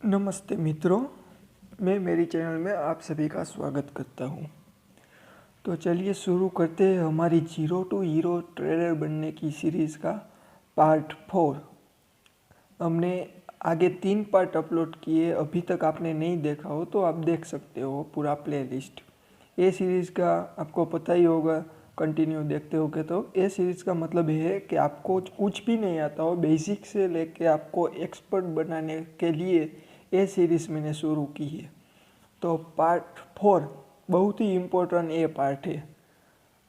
नमस्ते मित्रों, मैं मेरी चैनल में आप सभी का स्वागत करता हूं। तो चलिए शुरू करते हैं हमारी जीरो टू हीरो ट्रेडर बनने की सीरीज़ का पार्ट 4। हमने आगे 3 पार्ट अपलोड किए, अभी तक आपने नहीं देखा हो तो आप देख सकते हो पूरा प्लेलिस्ट। ये सीरीज़ का आपको पता ही होगा, कंटिन्यू देखते होगे तो ये सीरीज़ का मतलब है कि आपको कुछ भी नहीं आता हो, बेसिक से लेके आपको एक्सपर्ट बनाने के लिए ये सीरीज़ मैंने शुरू की है। तो पार्ट 4 बहुत ही इम्पोर्टेंट ये पार्ट है।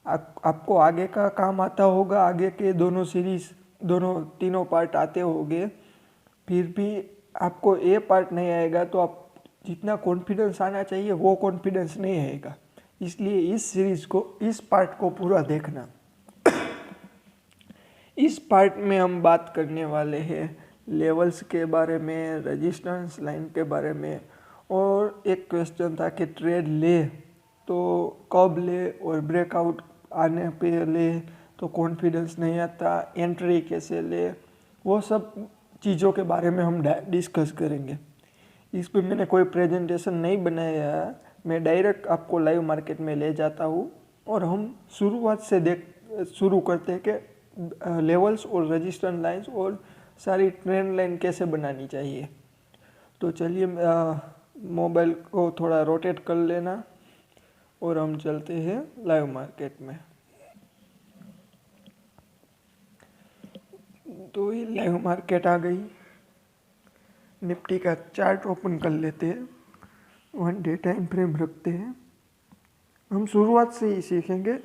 आपको आगे का काम आता होगा, आगे के दोनों सीरीज़ तीनों पार्ट आते होंगे, फिर भी आपको ये पार्ट नहीं आएगा तो आप जितना कॉन्फिडेंस आना चाहिए वो कॉन्फिडेंस नहीं आएगा। इसलिए इस सीरीज़ को, इस पार्ट को पूरा देखना। इस पार्ट में हम बात करने वाले हैं लेवल्स के बारे में, रेजिस्टेंस लाइन के बारे में, और एक क्वेश्चन था कि ट्रेड ले तो कब ले और ब्रेकआउट आने पे ले तो कॉन्फिडेंस नहीं आता, एंट्री कैसे ले, वो सब चीज़ों के बारे में हम डिस्कस करेंगे। इस पर मैंने कोई प्रेजेंटेशन नहीं बनाया है, मैं डायरेक्ट आपको लाइव मार्केट में ले जाता हूँ और हम शुरुआत से शुरू करते हैं कि लेवल्स और रेजिस्टेंस लाइंस और सारी ट्रेंड लाइन कैसे बनानी चाहिए। तो चलिए मोबाइल को थोड़ा रोटेट कर लेना और हम चलते हैं लाइव मार्केट में। तो ये लाइव मार्केट आ गई। निफ्टी का चार्ट ओपन कर लेते हैं, 1 डे टाइम फ्रेम रखते हैं। हम शुरुआत से ही सीखेंगे,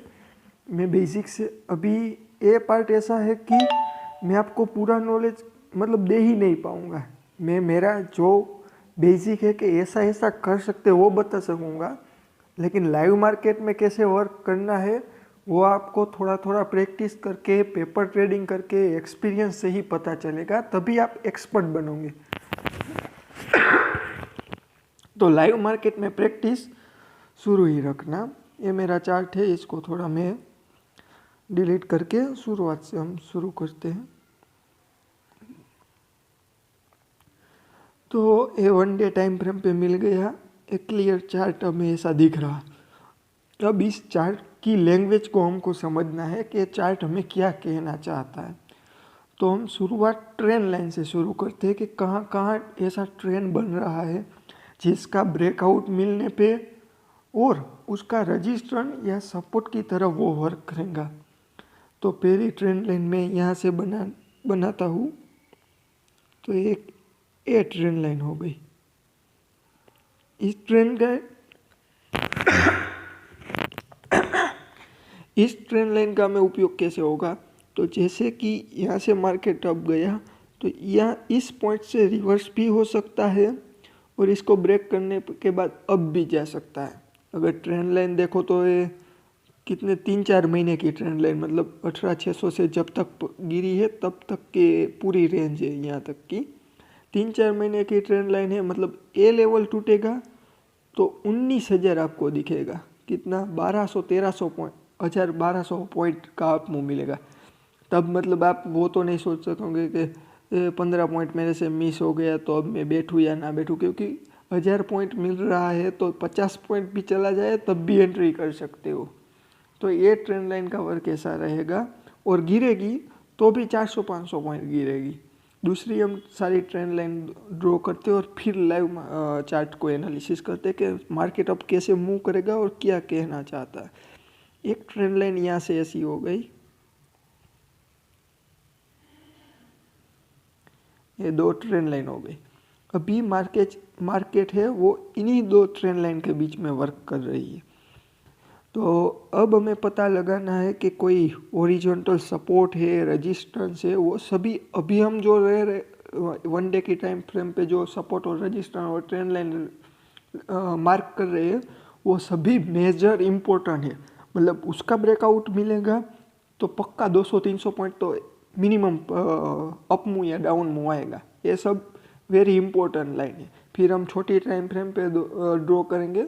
मैं बेसिक से। अभी ये पार्ट ऐसा है कि मैं आपको पूरा नॉलेज मतलब दे ही नहीं पाऊँगा। मैं मेरा जो बेसिक है कि ऐसा ऐसा कर सकते वो बता सकूँगा, लेकिन लाइव मार्केट में कैसे वर्क करना है वो आपको थोड़ा थोड़ा प्रैक्टिस करके, पेपर ट्रेडिंग करके, एक्सपीरियंस से ही पता चलेगा, तभी आप एक्सपर्ट बनोगे। तो लाइव मार्केट में प्रैक्टिस शुरू ही रखना। ये मेरा चार्ट है, इसको थोड़ा मैं डिलीट करके शुरुआत से हम शुरू करते हैं। तो ये 1 डे टाइम फ्रेम पे मिल गया एक क्लियर चार्ट, हमें ऐसा दिख रहा। अब इस चार्ट की लैंग्वेज को हमको समझना है कि चार्ट हमें क्या कहना चाहता है। तो हम शुरुआत ट्रेंड लाइन से शुरू करते हैं कि कहाँ कहाँ ऐसा ट्रेंड बन रहा है जिसका ब्रेकआउट मिलने पे और उसका रजिस्ट्रेशन या सपोर्ट की तरह वो वर्क करेगा। तो पहली ट्रेंड लाइन में यहाँ से बनाता हूँ। तो एक ए ट्रेंड लाइन हो गई। इस ट्रेंड लाइन का हमें उपयोग कैसे होगा, तो जैसे कि यहाँ से मार्केट अप गया तो यहाँ इस पॉइंट से रिवर्स भी हो सकता है और इसको ब्रेक करने के बाद अप भी जा सकता है। अगर ट्रेंड लाइन देखो तो ये कितने 3-4 महीने की ट्रेंड लाइन, मतलब 18,600 से जब तक गिरी है तब तक के पूरी रेंज है, यहाँ तक की 3-4 महीने की ट्रेंड लाइन है। मतलब ए लेवल टूटेगा तो 19,000 आपको दिखेगा, कितना 1200-1300 पॉइंट, 1200 पॉइंट का आप मुँह मिलेगा। तब मतलब आप वो तो नहीं सोच सकोगे कि 15 पॉइंट मेरे से मिस हो गया तो अब मैं बैठूँ या ना बैठूँ, क्योंकि 1000 पॉइंट मिल रहा है तो 50 पॉइंट भी चला जाए तब भी एंट्री कर सकते हो। तो ये ट्रेंड लाइन का वर्क ऐसा रहेगा, और गिरेगी तो भी 400-500 पॉइंट गिरेगी। दूसरी हम सारी ट्रेंड लाइन ड्रॉ करते और फिर लाइव चार्ट को एनालिसिस करते कि मार्केट अब कैसे मूव करेगा और क्या कहना चाहता है। एक ट्रेंड लाइन यहाँ से ऐसी हो गई, ये 2 ट्रेंड लाइन हो गई। अभी मार्केट है वो इन्हीं 2 ट्रेंड लाइन के बीच में वर्क कर रही है। तो अब हमें पता लगाना है कि कोई ओरिजेंटल सपोर्ट है, रेजिस्टेंस है, वो सभी अभी हम जो रह रहे 1 डे की टाइम फ्रेम पे जो सपोर्ट और रेजिस्टेंस और ट्रेंड लाइन मार्क कर रहे हैं वो सभी मेजर इम्पोर्टेंट है। मतलब उसका ब्रेकआउट मिलेगा तो पक्का 200-300 पॉइंट तो मिनिमम अप मूव या डाउन मूव आएगा। ये सब वेरी इंपॉर्टेंट लाइन है। फिर हम छोटी टाइम फ्रेम पे ड्रॉ करेंगे,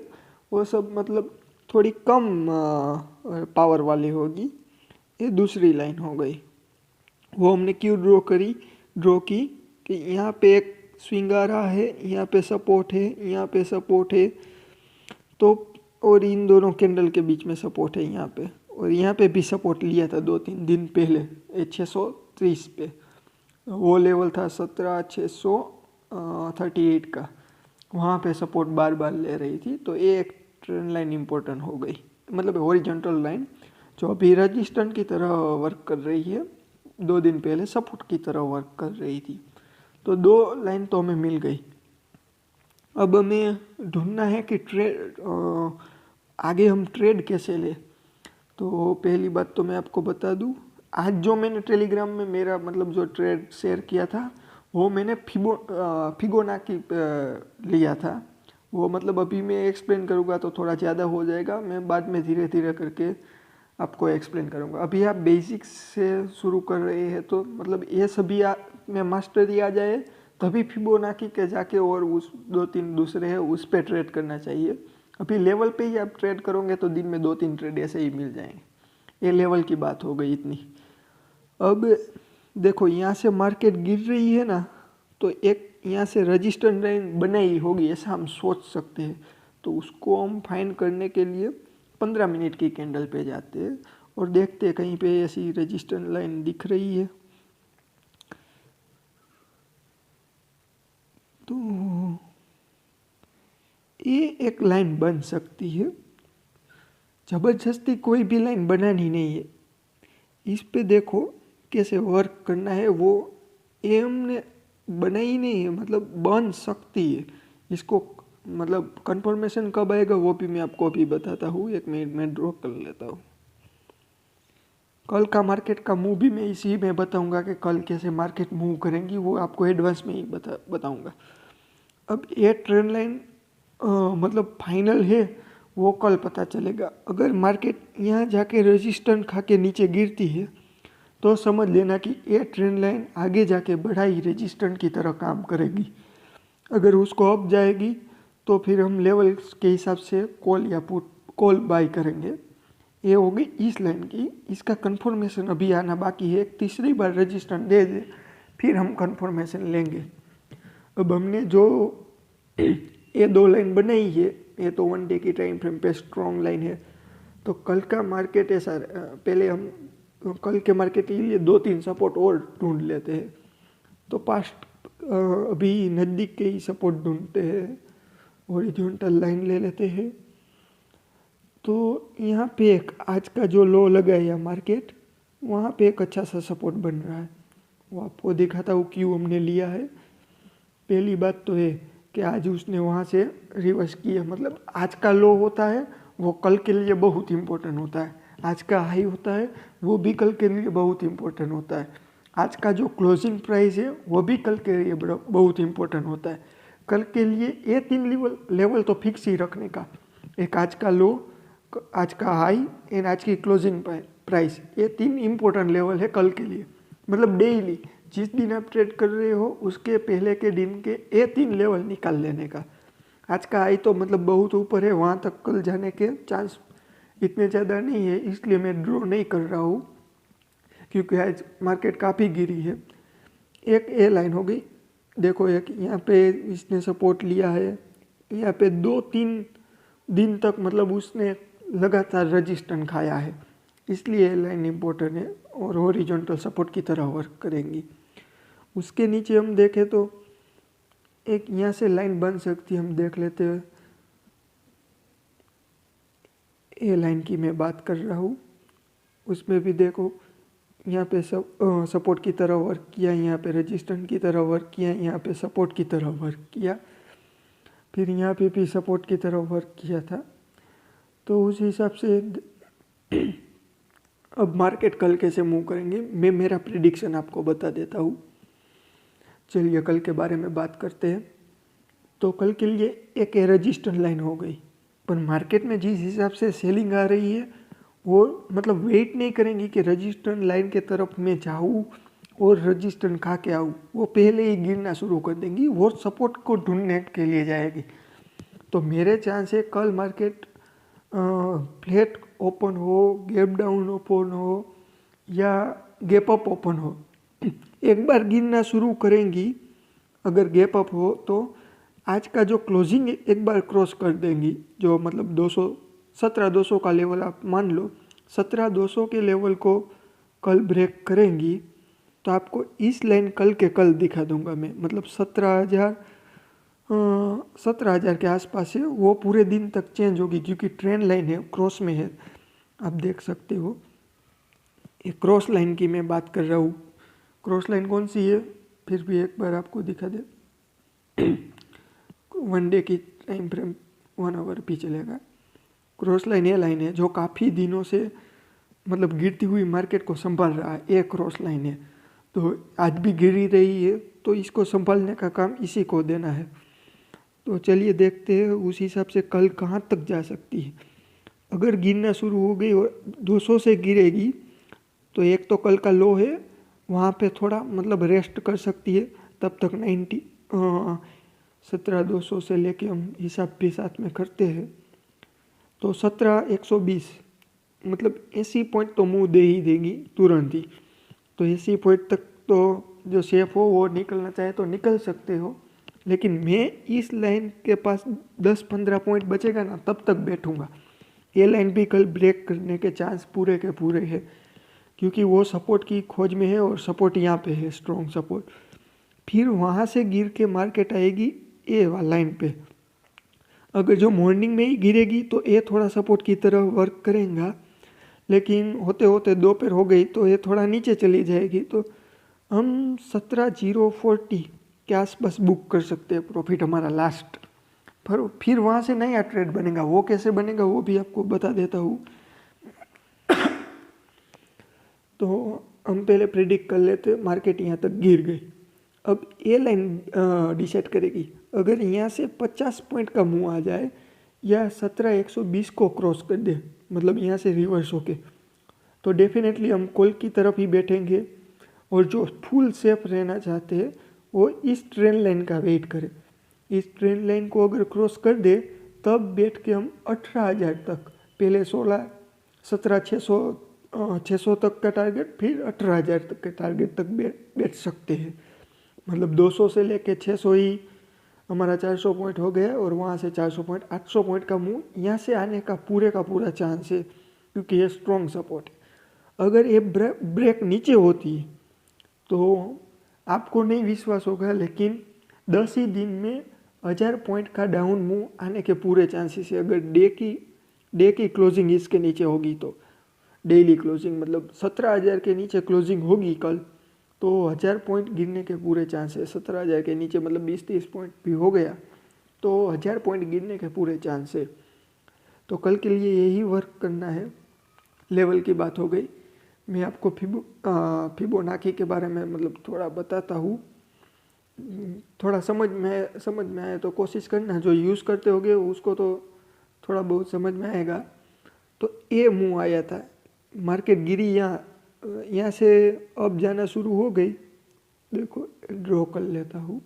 वो सब मतलब थोड़ी कम पावर वाली होगी। ये दूसरी लाइन हो गई। वो हमने क्यों ड्रॉ की कि यहाँ पे एक स्विंग आ रहा है, यहाँ पे सपोर्ट है, यहाँ पे सपोर्ट है, तो और इन दोनों कैंडल के बीच में सपोर्ट है यहाँ पे, और यहाँ पे भी सपोर्ट लिया था 2-3 दिन पहले 630 पे, वो लेवल था 17,638 का, वहाँ पे सपोर्ट बार बार ले रही थी। तो ये एक ट्रेंड लाइन इम्पोर्टेंट हो गई, मतलब हॉरिजॉन्टल लाइन जो अभी रजिस्टेंस की तरह वर्क कर रही है, 2 दिन पहले सपोर्ट की तरह वर्क कर रही थी। तो 2 लाइन तो हमें मिल गई। अब हमें ढूंढना है कि आगे हम ट्रेड कैसे ले। तो पहली बात तो मैं आपको बता दूं, आज जो मैंने टेलीग्राम में मेरा मतलब जो ट्रेड शेयर किया था वो मैंने फिबोनाची लिया था। वो मतलब अभी मैं एक्सप्लेन करूँगा तो थोड़ा ज़्यादा हो जाएगा, मैं बाद में धीरे धीरे करके आपको एक्सप्लेन करूँगा। अभी आप बेसिक्स से शुरू कर रहे हैं तो मतलब ये सभी में मास्टरी आ जाए तभी फिबोनाची के जाके और उस 2-3 दूसरे हैं उस पर ट्रेड करना चाहिए। अभी लेवल पे ही आप ट्रेड करोगे तो दिन में 2-3 ट्रेड ऐसे ही मिल जाएंगे। ये लेवल की बात हो गई इतनी। अब देखो यहाँ से मार्केट गिर रही है ना, तो एक यहाँ से रजिस्टेंस लाइन बनाई होगी ऐसा हम सोच सकते हैं। तो उसको हम फाइंड करने के लिए 15 मिनट की कैंडल पे जाते हैं और देखते हैं कहीं पे ऐसी रजिस्टेंस लाइन दिख रही है। तो ये एक लाइन बन सकती है, ज़बरदस्ती कोई भी लाइन बनानी नहीं है। इस पे देखो कैसे वर्क करना है, वो ये हमने बनाई नहीं है, मतलब बन सकती है। इसको मतलब कंफर्मेशन कब आएगा वो भी मैं आपको अभी बताता हूँ। 1 मिनट में ड्रॉ कर लेता हूँ। कल का मार्केट का मूव भी मैं इसी में बताऊंगा कि कल कैसे मार्केट मूव करेंगी, वो आपको एडवांस में ही बताऊंगा। अब ये ट्रेंड लाइन मतलब फाइनल है वो कल पता चलेगा। अगर मार्केट यहाँ जाके रेजिस्टेंस खा के नीचे गिरती है तो समझ लेना कि ये ट्रेंड लाइन आगे जाके बढ़ाई रेजिस्टेंस की तरह काम करेगी। अगर उसको अप जाएगी तो फिर हम लेवल के हिसाब से कॉल या पुट कॉल बाय करेंगे। ये होगी इस लाइन की। इसका कंफर्मेशन अभी आना बाकी है, तीसरी बार रेजिस्टेंस दे दे फिर हम कंफर्मेशन लेंगे। अब हमने जो ये 2 लाइन बनाई है, ये तो 1 डे की टाइम फ्रेम पे स्ट्रॉन्ग लाइन है। तो कल का मार्केट ऐसा, पहले हम कल के मार्केट के लिए 2-3 सपोर्ट और ढूंढ लेते हैं। तो पास्ट अभी नज़दीक के ही सपोर्ट ढूंढते हैं, हॉरिजॉन्टल लाइन ले लेते हैं। तो यहाँ पे एक आज का जो लो लगा है या मार्केट, वहाँ पे एक अच्छा सा सपोर्ट बन रहा है, वो आपको दिखाता हूँ क्यों हमने लिया है। पहली बात तो है कि आज उसने वहाँ से रिवर्स किया, मतलब आज का लो होता है वो कल के लिए बहुत इम्पोर्टेंट होता है, आज का हाई होता है वो भी कल के लिए बहुत इम्पोर्टेंट होता है, आज का जो क्लोजिंग प्राइस है वो भी कल के लिए बहुत इम्पोर्टेंट होता है। कल के लिए ये 3 लेवल तो फिक्स ही रखने का, एक आज का लो, आज का हाई एंड आज की क्लोजिंग प्राइस, ये 3 इम्पोर्टेंट लेवल है कल के लिए। मतलब डेली जिस दिन आप ट्रेड कर रहे हो उसके पहले के दिन के ये 3 लेवल निकाल लेने का। आज का हाई तो मतलब बहुत ऊपर है, वहाँ तक कल जाने के चांस इतने ज़्यादा नहीं है, इसलिए मैं ड्रॉ नहीं कर रहा हूँ क्योंकि आज मार्केट काफ़ी गिरी है। एक ए लाइन हो गई, देखो एक यहाँ पे इसने सपोर्ट लिया है, यहाँ पे 2-3 दिन तक मतलब उसने लगातार रजिस्टेंस खाया है, इसलिए लाइन इम्पोर्टेंट है और हॉरिजॉन्टल सपोर्ट की तरह वर्क करेंगी। उसके नीचे हम देखें तो एक यहाँ से लाइन बन सकती है, हम देख लेते हैं। ये लाइन की मैं बात कर रहा हूँ, उसमें भी देखो यहाँ पे सपोर्ट की तरह वर्क किया, यहाँ पे रेजिस्टेंस की तरह वर्क किया, यहाँ पे सपोर्ट की तरह वर्क किया, फिर यहाँ पे भी सपोर्ट की तरह वर्क किया था। तो उस हिसाब से अब मार्केट कल कैसे मूव करेंगे मैं मेरा प्रिडिक्शन आपको बता देता हूँ। चलिए कल के बारे में बात करते हैं। तो कल के लिए एक रेजिस्टेंस लाइन हो गई, पर मार्केट में जिस हिसाब से सेलिंग आ रही है वो मतलब वेट नहीं करेंगी कि रेजिस्टेंस लाइन के तरफ मैं जाऊँ और रेजिस्टेंस खा के आऊँ, वो पहले ही गिरना शुरू कर देंगी, वो सपोर्ट को ढूंढने के लिए जाएगी। तो मेरे चांस है कल मार्केट फ्लैट ओपन हो, गैप डाउन ओपन हो या गैप अप ओपन हो, एक बार गिरना शुरू करेंगी अगर गैप अप हो तो आज का जो क्लोजिंग एक बार क्रॉस कर देंगी, जो मतलब 200 17,200 का लेवल आप मान लो, 17,200 के लेवल को कल ब्रेक करेंगी तो आपको इस लाइन कल के कल दिखा दूंगा मैं, मतलब 17,000 के आसपास है, वो पूरे दिन तक चेंज होगी क्योंकि ट्रेंड लाइन है, क्रॉस में है। आप देख सकते हो ये क्रॉस लाइन की मैं बात कर रहा हूँ। क्रॉस लाइन कौन सी है, फिर भी एक बार आपको दिखा दे। 1 डे की टाइम फ्रेम 1 आवर भी चलेगा। क्रॉस लाइन ये लाइन है जो काफ़ी दिनों से मतलब गिरती हुई मार्केट को संभाल रहा है, एक क्रॉस लाइन है। तो आज भी गिर ही रही है, तो इसको संभालने का काम इसी को देना है। तो चलिए देखते हैं उस हिसाब से कल कहाँ तक जा सकती है। अगर गिरना शुरू हो गई और 200 से गिरेगी तो एक तो कल का लो है, वहाँ पे थोड़ा मतलब रेस्ट कर सकती है, तब तक 17,200 से लेके हम हिसाब भी साथ में करते हैं तो 17,120 मतलब 80 पॉइंट तो मुँह दे ही देगी तुरंत ही। तो 80 पॉइंट तक तो जो सेफ हो वो निकलना चाहे तो निकल सकते हो, लेकिन मैं इस लाइन के पास 10-15 पॉइंट बचेगा ना तब तक बैठूंगा। ये लाइन भी कल ब्रेक करने के चांस पूरे के पूरे है क्योंकि वो सपोर्ट की खोज में है और सपोर्ट यहाँ पे है, स्ट्रॉन्ग सपोर्ट। फिर वहाँ से गिर के मार्केट आएगी ए वाला लाइन पे। अगर जो मॉर्निंग में ही गिरेगी तो ये थोड़ा सपोर्ट की तरह वर्क करेगा, लेकिन होते होते दोपहर हो गई तो ये थोड़ा नीचे चली जाएगी। तो हम 17,040 के आसपास बुक कर सकते हैं प्रॉफिट हमारा लास्ट। फिर वहाँ से नया ट्रेड बनेगा, वो कैसे बनेगा वो भी आपको बता देता हूँ। तो हम पहले प्रेडिक्ट कर लेते, मार्केट यहाँ तक गिर गई, अब ये लाइन डिसाइड करेगी। अगर यहाँ से 50 पॉइंट का मुँह आ जाए या 17,120 को क्रॉस कर दे, मतलब यहाँ से रिवर्स होके, तो डेफिनेटली हम कॉल की तरफ ही बैठेंगे। और जो फुल सेफ रहना चाहते हैं वो इस ट्रेंड लाइन का वेट करें। इस ट्रेंड लाइन को अगर क्रॉस कर दे तब बैठ के हम 18,000 तक, पहले 17,600 तक का टारगेट, फिर 18,000 तक के टारगेट तक बैठ सकते हैं। मतलब 200 से लेके 600 ही हमारा 400 पॉइंट हो गया और वहाँ से 400 पॉइंट 800 पॉइंट का मूव यहाँ से आने का पूरा चांस है क्योंकि ये स्ट्रॉन्ग सपोर्ट है। अगर ये ब्रेक नीचे होती तो आपको नहीं विश्वास होगा, लेकिन 10 ही दिन में 1000 पॉइंट का डाउन मूव आने के पूरे चांसेस है। अगर डे की क्लोजिंग इसके नीचे होगी तो डेली क्लोजिंग मतलब 17,000 के नीचे क्लोजिंग होगी कल तो 1000 पॉइंट गिरने के पूरे चांस है। 17,000 के नीचे मतलब 20-30 पॉइंट भी हो गया तो 1000 पॉइंट गिरने के पूरे चांस है। तो कल के लिए यही वर्क करना है। लेवल की बात हो गई, मैं आपको फिबोनाची के बारे में मतलब थोड़ा बताता हूँ। थोड़ा समझ में आए तो कोशिश करना, जो यूज़ करते होगे उसको तो थोड़ा बहुत समझ में आएगा। तो ये मूव आया था, मार्केट गिरी, यहाँ से अब जाना शुरू हो गई, देखो ड्रॉ कर लेता हूँ,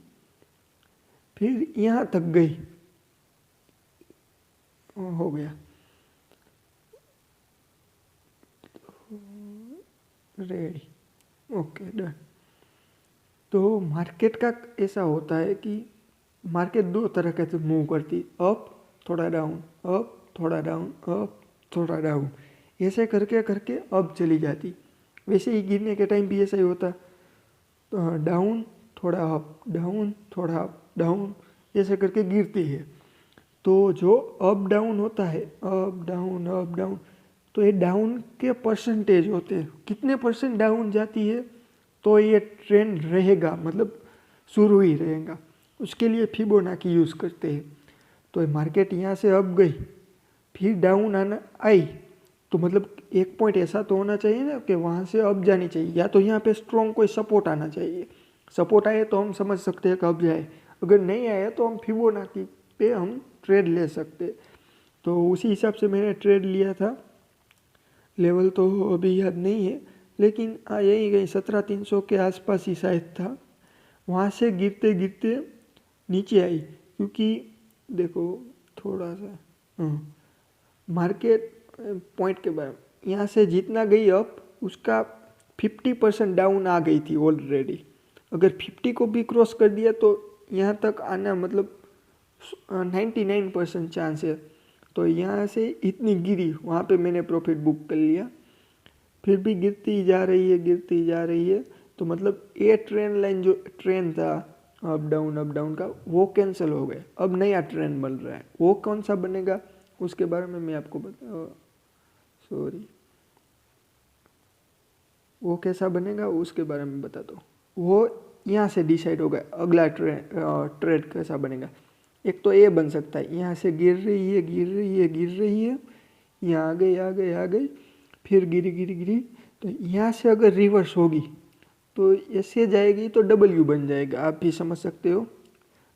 फिर यहाँ तक गई, हो गया रेडी, ओके डन। तो मार्केट का ऐसा होता है कि मार्केट दो तरह के मूव करती, अप थोड़ा डाउन, अप थोड़ा डाउन, अप थोड़ा डाउन, ऐसे करके करके अब चली जाती। वैसे ही गिरने के टाइम भी ऐसा ही होता, तो डाउन थोड़ा अप, डाउन थोड़ा अप, डाउन, ऐसे करके गिरती है। तो जो अप डाउन होता है, अप डाउन, तो ये डाउन के परसेंटेज होते हैं, कितने परसेंट डाउन जाती है तो ये ट्रेंड रहेगा, मतलब शुरू ही रहेगा, उसके लिए फिबोनाची यूज़ करते हैं। तो मार्केट यहाँ से अप गई, फिर डाउन आना आई, तो मतलब एक पॉइंट ऐसा तो होना चाहिए ना कि वहाँ से अप जानी चाहिए, या तो यहाँ पे स्ट्रॉन्ग कोई सपोर्ट आना चाहिए। सपोर्ट आए तो हम समझ सकते हैं कि अप जाए, अगर नहीं आया तो हम फिबोनाची पे हम ट्रेड ले सकते। तो उसी हिसाब से मैंने ट्रेड लिया था। लेवल तो अभी याद नहीं है, लेकिन यही गई 17,300 के आसपास ही शायद था। वहाँ से गिरते गिरते नीचे आई, क्योंकि देखो थोड़ा सा मार्केट पॉइंट के बारे में, यहाँ से जितना गई अप उसका 50% डाउन आ गई थी ऑलरेडी। अगर 50 को भी क्रॉस कर दिया तो यहाँ तक आना मतलब 99% चांस है। तो यहाँ से इतनी गिरी, वहाँ पे मैंने प्रॉफिट बुक कर लिया, फिर भी गिरती जा रही है, गिरती जा रही है। तो मतलब ये ट्रेंड लाइन जो ट्रेंड था अप डाउन का, वो कैंसिल हो गया। अब नया ट्रेंड बन रहा है। वो कौन सा बनेगा उसके बारे में मैं आपको वो कैसा बनेगा उसके बारे में बताता हूँ। वो यहाँ से डिसाइड होगा अगला ट्रेड कैसा बनेगा। एक तो ये बन सकता है, यहाँ से गिर रही है, गिर रही है, गिर रही है, यहाँ आ गई, आ गई, आ गई, फिर गिरी गिरी गिरी। तो यहाँ से अगर रिवर्स होगी तो ऐसे जाएगी तो डब्ल्यू बन जाएगा, आप भी समझ सकते हो।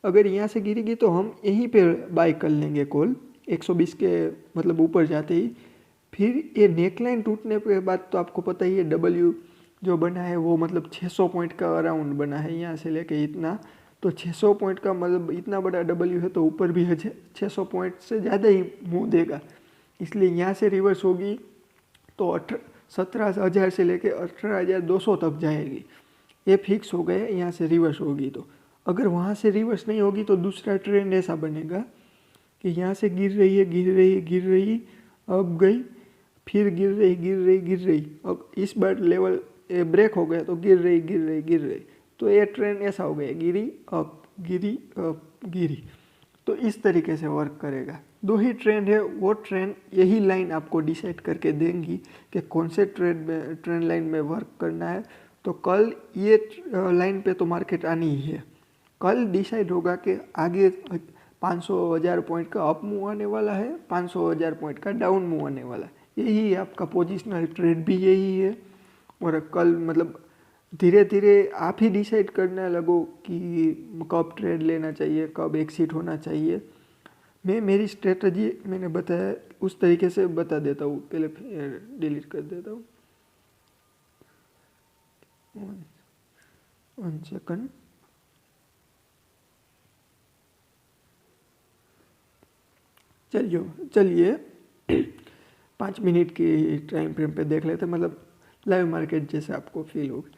अगर यहाँ से गिरेगी तो हम यहीं पे बाय कर लेंगे कॉल 120 के मतलब ऊपर जाते ही। फिर ये नेकलाइन टूटने के बाद तो आपको पता ही है डब्ल्यू जो बना है वो मतलब 600 पॉइंट का अराउंड बना है, यहाँ से लेके इतना। तो 600 पॉइंट का मतलब इतना बड़ा डब्ल्यू है, तो ऊपर भी 600 पॉइंट से ज़्यादा ही मुँह देगा। इसलिए यहाँ से रिवर्स होगी तो 17,000 से लेके 18,200 तक जाएगी, ये फिक्स हो गया। यहाँ से रिवर्स होगी तो अगर वहाँ से रिवर्स नहीं होगी तो दूसरा ट्रेंड ऐसा बनेगा कि यहाँ से गिर रही है, गिर रही है, गिर रही, अब गई, फिर गिर रही, गिर रही, गिर रही। अब इस बार लेवल ब्रेक हो गया तो गिर रही, गिर रही, गिर रही। तो ये ट्रेंड ऐसा हो गया, गिरी अप, गिरी अप, गिरी। तो इस तरीके से वर्क करेगा। दो ही ट्रेंड है, वो ट्रेंड यही लाइन आपको डिसाइड करके देंगी कि कौन से ट्रेंड लाइन में वर्क करना है। तो कल ये लाइन पे तो मार्केट आनी ही है। कल डिसाइड होगा कि आगे 500,000 पॉइंट का अप मूव आने वाला है, 500,000 पॉइंट का डाउन मूव आने वाला है। यही आपका पोजिशनल ट्रेड भी यही है। और कल मतलब धीरे धीरे आप ही डिसाइड करने लगो कि कब ट्रेड लेना चाहिए, कब एक्सिट होना चाहिए। मैं मेरी स्ट्रेटजी मैंने बताया उस तरीके से बता देता हूँ। पहले डिलीट कर देता हूँ, 1 सेकंड। चलिए 5 मिनट की टाइम फ्रेम पे देख लेते, मतलब लाइव मार्केट जैसे आपको फील होगा।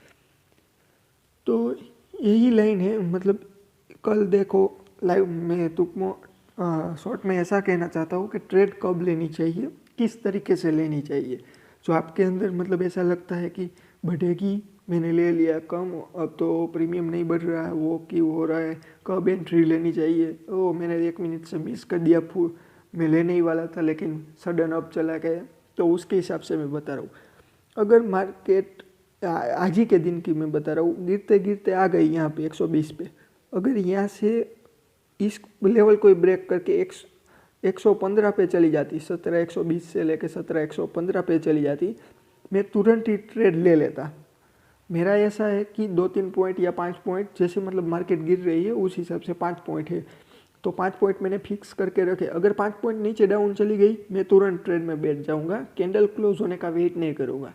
तो यही लाइन है, मतलब कल देखो लाइव में तुम शॉर्ट में ऐसा कहना चाहता हूँ कि ट्रेड कब लेनी चाहिए, किस तरीके से लेनी चाहिए। जो आपके अंदर मतलब ऐसा लगता है कि बढ़ेगी, मैंने ले लिया कम, अब तो प्रीमियम नहीं बढ़ रहा है, वो क्यों हो रहा है, कब एंट्री लेनी चाहिए, ओ मैंने 1 मिनट से मिस कर दिया, मैं लेने ही वाला था लेकिन सडन अप चला गया। तो उसके हिसाब से मैं बता रहा हूँ। अगर मार्केट आज ही के दिन की मैं बता रहा हूँ, गिरते गिरते आ गई यहाँ पे 120 पे, अगर यहाँ से इस लेवल को ब्रेक करके 115 पे चली जाती, 17,120 से लेके 17,115 पे चली जाती, मैं तुरंत ही ट्रेड ले लेता। मेरा ऐसा है कि 2-3 पॉइंट या 5 पॉइंट, जैसे मतलब मार्केट गिर रही है उस हिसाब से 5 पॉइंट है, तो 5 पॉइंट मैंने फिक्स करके रखे। अगर 5 पॉइंट नीचे डाउन चली गई, मैं तुरंत ट्रेड में बैठ जाऊँगा, कैंडल क्लोज होने का वेट नहीं करूँगा।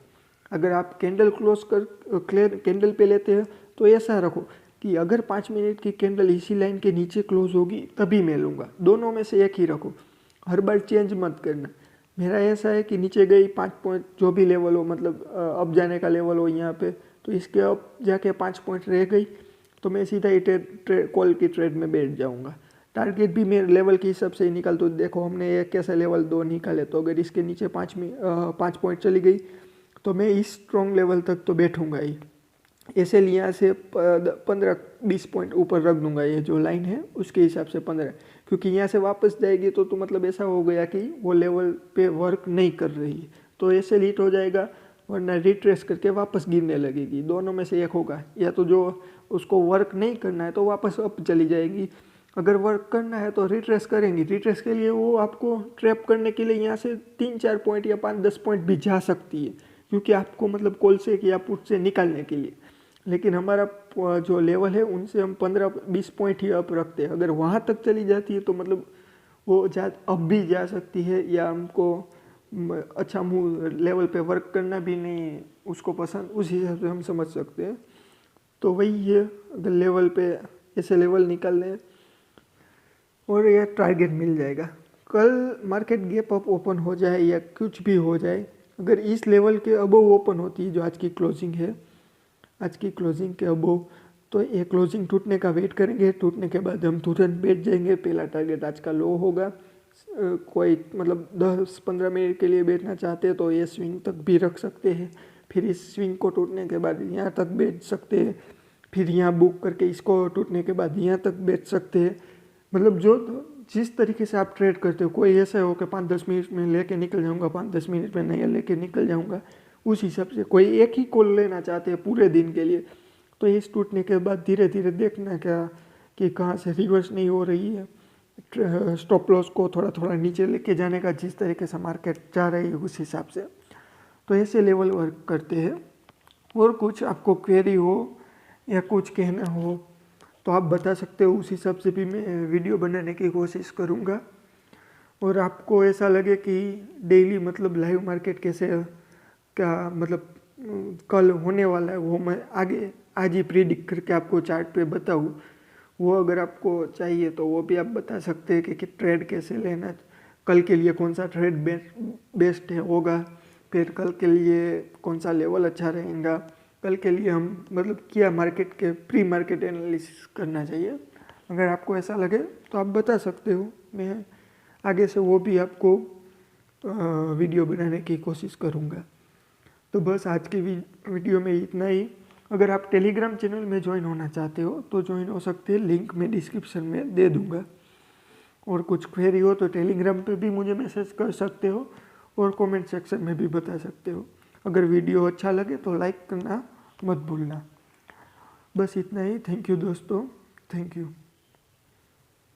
अगर आप कैंडल कैंडल पे लेते हैं तो ऐसा रखो कि अगर 5 मिनट की कैंडल इसी लाइन के नीचे क्लोज होगी तभी मैं लूँगा। दोनों में से एक ही रखो, हर बार चेंज मत करना। मेरा ऐसा है कि नीचे गई 5 पॉइंट, जो भी लेवल हो, मतलब अब जाने का लेवल हो यहाँ पे, तो इसके अब जाके 5 पॉइंट रह गई तो मैं सीधा ही कॉल की ट्रेड में बैठ जाऊँगा। टारगेट भी मेरे लेवल के हिसाब से ही निकाल, तो देखो हमने एक कैसा लेवल 2 निकाले, तो अगर इसके नीचे 5 पॉइंट चली गई तो मैं इस स्ट्रॉन्ग लेवल तक तो बैठूंगा ही। ऐसे यहाँ से 15-20 पॉइंट ऊपर रख दूंगा, ये जो लाइन है उसके हिसाब से 15, क्योंकि यहाँ से वापस जाएगी तो मतलब ऐसा हो गया कि वो लेवल पे वर्क नहीं कर रही है, तो ऐसे लीट हो जाएगा, वरना रिट्रेस करके वापस गिरने लगेगी। दोनों में से एक होगा, या तो जो उसको वर्क नहीं करना है तो वापस अप चली जाएगी, अगर वर्क करना है तो रिट्रेस करेंगी। रिट्रेस के लिए वो आपको ट्रैप करने के लिए यहाँ से 3-4 पॉइंट या 5-10 पॉइंट भी जा सकती है, क्योंकि आपको मतलब कॉल से या पुट से निकालने के लिए। लेकिन हमारा जो लेवल है उनसे हम 15-20 पॉइंट ही अप रखते हैं। अगर वहाँ तक चली जाती है तो मतलब वो अब भी जा सकती है, या हमको अच्छा मूव लेवल पे वर्क करना भी नहीं उसको पसंद, उस हिसाब से हम समझ सकते हैं। तो वही है, अगर लेवल पे ऐसे लेवल निकाल लें और यह टारगेट मिल जाएगा। कल मार्केट गैप अप ओपन हो जाए या कुछ भी हो जाए, अगर इस लेवल के अबव ओपन होती है जो आज की क्लोजिंग है, आज की क्लोजिंग के अबव, तो ये क्लोजिंग टूटने का वेट करेंगे, टूटने के बाद हम तुरंत बैठ जाएंगे। पहला टारगेट आज का लो होगा। कोई मतलब 10-15 मिनट के लिए बैठना चाहते हैं तो ये स्विंग तक भी रख सकते हैं। फिर इस स्विंग को टूटने के बाद यहाँ तक बैठ सकते हैं, फिर यहाँ बुक करके इसको टूटने के बाद यहाँ तक बैठ सकते हैं। मतलब जो जिस तरीके से आप ट्रेड करते हो, कोई ऐसा हो कि 5-10 मिनट में लेके निकल जाऊंगा, 5-10 मिनट में नहीं लेके निकल जाऊंगा, उस हिसाब से कोई एक ही कॉल लेना चाहते हैं पूरे दिन के लिए, तो इस टूटने के बाद धीरे धीरे देखना क्या कि कहाँ से रिवर्स नहीं हो रही है। स्टॉप लॉस को थोड़ा थोड़ा नीचे लेके जाने का, जिस तरीके से मार्केट जा रही है उस हिसाब से। तो ऐसे लेवल वर्क करते हैं। और कुछ आपको क्वेरी हो या कुछ कहना हो तो आप बता सकते हो, उस हिसाब से भी मैं वीडियो बनाने की कोशिश करूँगा। और आपको ऐसा लगे कि डेली मतलब लाइव मार्केट कैसे क्या मतलब कल होने वाला है, वो मैं आगे आज ही प्रिडिक्ट करके आपको चार्ट पे बताऊँ, वो अगर आपको चाहिए तो वो भी आप बता सकते हैं कि ट्रेड कैसे लेना, कल के लिए कौन सा ट्रेड बेस्ट है होगा, फिर कल के लिए कौन सा लेवल अच्छा रहेगा, कल के लिए हम मतलब क्या मार्केट के प्री मार्केट एनालिसिस करना चाहिए। अगर आपको ऐसा लगे तो आप बता सकते हो, मैं आगे से वो भी आपको वीडियो बनाने की कोशिश करूँगा। तो बस आज की वीडियो में इतना ही। अगर आप टेलीग्राम चैनल में ज्वाइन होना चाहते हो तो ज्वाइन हो सकते हैं, लिंक मैं डिस्क्रिप्शन में दे दूँगा। और कुछ क्वेरी हो तो टेलीग्राम पे भी मुझे मैसेज कर सकते हो और कमेंट सेक्शन में भी बता सकते हो। अगर वीडियो अच्छा लगे तो लाइक करना मत भूलना। बस इतना ही। थैंक यू दोस्तों, थैंक यू।